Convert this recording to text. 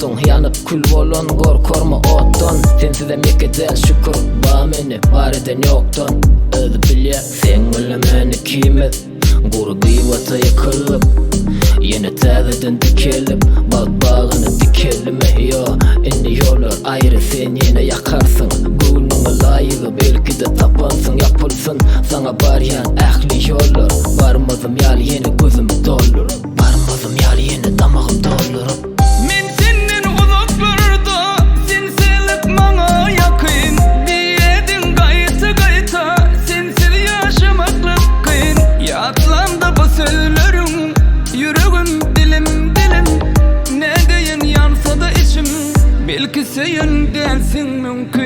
olsun yanıp kül bolun korkorma ottan. Sensiz emeke del şükür ba meni var eden yoktan. Özü bilye sen ölemeni kimet Guru gıybata yıkılıp yine tezeden dikelip bal bağını dikelime yo. Inni yollar ayrı sen yine yakarsın. Gönlüme layığı belki de tapansın yapılsın. Sana baryan ehli yollar. Varmazım yal yine gözüm doldurur. Varmazım yal yine damağım doldurup. Men senden uzaklarda sensilik bana yakın. Diyedin gayta gayta sensiz yaşamaklık kıyın. Yatlamda bu sözlerim yüreğim dilim dilim. Ne deyin yansa da içim belki sen dersin mümkün.